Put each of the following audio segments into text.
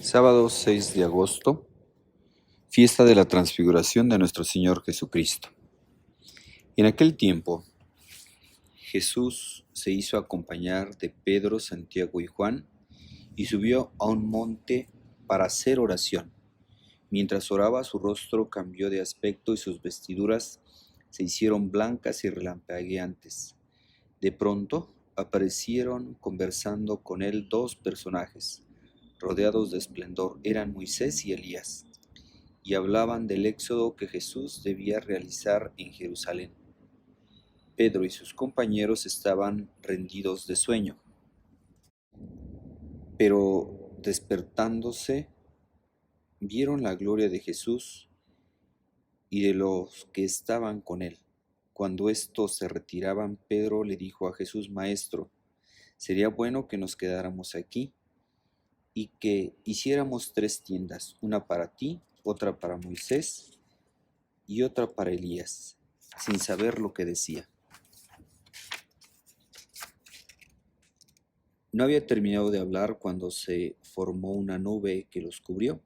Sábado 6 de agosto, fiesta de la transfiguración de nuestro Señor Jesucristo. En aquel tiempo, Jesús se hizo acompañar de Pedro, Santiago y Juan y subió a un monte para hacer oración. Mientras oraba, su rostro cambió de aspecto y sus vestiduras se hicieron blancas y relampagueantes. De pronto, aparecieron conversando con él dos personajes rodeados de esplendor. Eran Moisés y Elías, y hablaban del éxodo que Jesús debía realizar en Jerusalén. Pedro y sus compañeros estaban rendidos de sueño, pero despertándose vieron la gloria de Jesús y de los que estaban con él. Cuando estos se retiraban, Pedro le dijo a Jesús: Maestro, sería bueno que nos quedáramos aquí y que hiciéramos 3 tiendas, una para ti, otra para Moisés y otra para Elías, sin saber lo que decía. No había terminado de hablar cuando se formó una nube que los cubrió,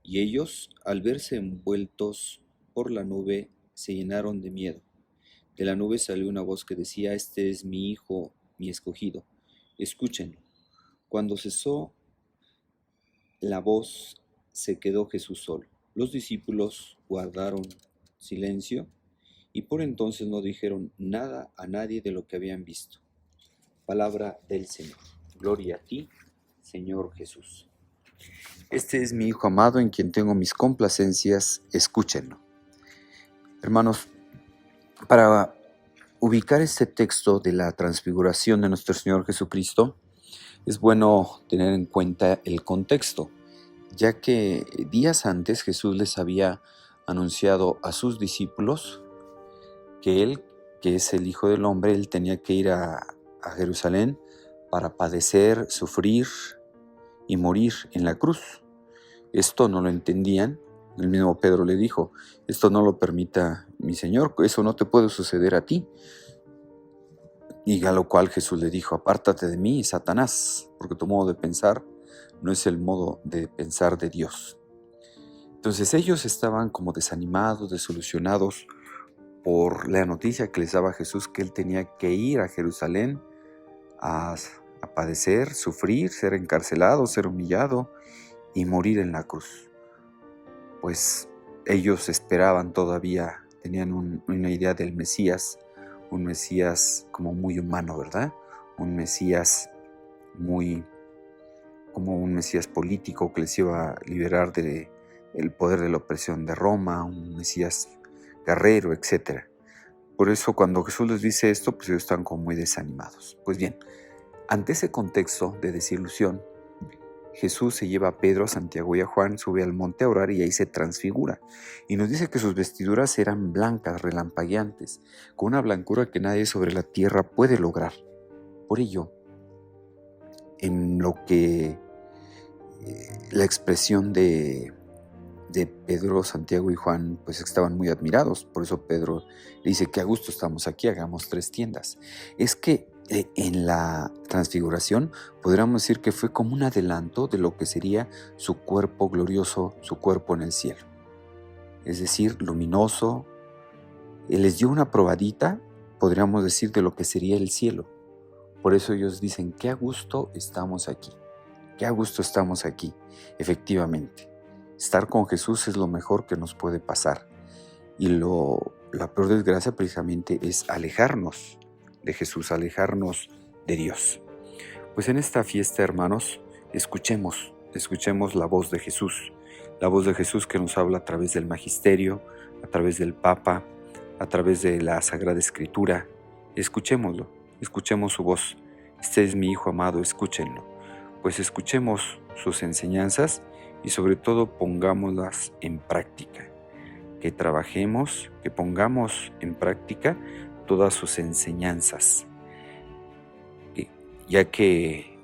y ellos, al verse envueltos por la nube, se llenaron de miedo. De la nube salió una voz que decía: Este es mi Hijo, mi escogido, escúchenlo. Cuando cesó la voz, se quedó Jesús solo. Los discípulos guardaron silencio y por entonces no dijeron nada a nadie de lo que habían visto. Palabra del Señor. Gloria a ti, Señor Jesús. Este es mi Hijo amado en quien tengo mis complacencias, escúchenlo. Hermanos, para ubicar este texto de la transfiguración de nuestro Señor Jesucristo, es bueno tener en cuenta el contexto, ya que días antes Jesús les había anunciado a sus discípulos que Él, que es el Hijo del Hombre, Él tenía que ir a Jerusalén para padecer, sufrir y morir en la cruz. Esto no lo entendían. El mismo Pedro le dijo: esto no lo permita mi Señor, eso no te puede suceder a ti. Y a lo cual Jesús le dijo: apártate de mí, Satanás, porque tu modo de pensar no es el modo de pensar de Dios. Entonces ellos estaban como desanimados, desilusionados por la noticia que les daba Jesús, que Él tenía que ir a Jerusalén a padecer, sufrir, ser encarcelado, ser humillado y morir en la cruz. Pues ellos esperaban todavía, tenían una idea del Mesías, un Mesías como muy humano, ¿verdad? Un Mesías como un Mesías político que les iba a liberar del poder de la opresión de Roma, un Mesías guerrero, etc. Por eso cuando Jesús les dice esto, pues ellos están como muy desanimados. Pues bien, ante ese contexto de desilusión, Jesús se lleva a Pedro, a Santiago y a Juan, sube al monte a orar y ahí se transfigura. Y nos dice que sus vestiduras eran blancas, relampagueantes, con una blancura que nadie sobre la tierra puede lograr. Por ello, en lo que la expresión de Pedro, Santiago y Juan pues estaban muy admirados. Por eso Pedro le dice: que a gusto estamos aquí, hagamos 3 tiendas. Es que en la transfiguración podríamos decir que fue como un adelanto de lo que sería su cuerpo glorioso, su cuerpo en el cielo. Es decir, luminoso. Él les dio una probadita, podríamos decir, de lo que sería el cielo. Por eso ellos dicen: qué a gusto estamos aquí. Qué a gusto estamos aquí. Efectivamente, estar con Jesús es lo mejor que nos puede pasar. Y la peor desgracia precisamente es alejarnos de Jesús, alejarnos de Dios. Pues en esta fiesta, hermanos, escuchemos la voz de Jesús. La voz de Jesús que nos habla a través del magisterio, a través del Papa, a través de la Sagrada Escritura. Escuchémoslo, escuchemos su voz. Este es mi Hijo amado, escúchenlo. Pues escuchemos sus enseñanzas y sobre todo pongámoslas en práctica. Que trabajemos, que pongamos en práctica todas sus enseñanzas. Ya que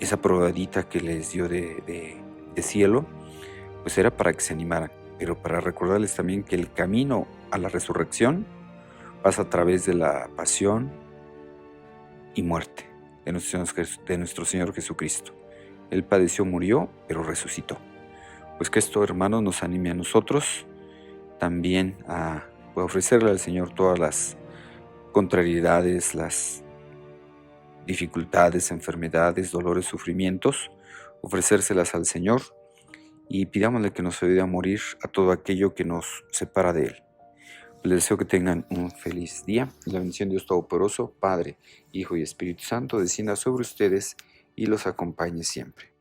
esa probadita que les dio de cielo, pues era para que se animaran, pero para recordarles también que el camino a la resurrección pasa a través de la pasión y muerte de nuestro Señor Jesucristo. Él padeció, murió, pero resucitó. Pues que esto, hermanos, nos anime a nosotros también a ofrecerle al Señor todas las contrariedades, las dificultades, enfermedades, dolores, sufrimientos, ofrecérselas al Señor y pidámosle que nos ayude a morir a todo aquello que nos separa de Él. Les deseo que tengan un feliz día. La bendición de Dios Todopoderoso, Padre, Hijo y Espíritu Santo, descienda sobre ustedes y los acompañe siempre.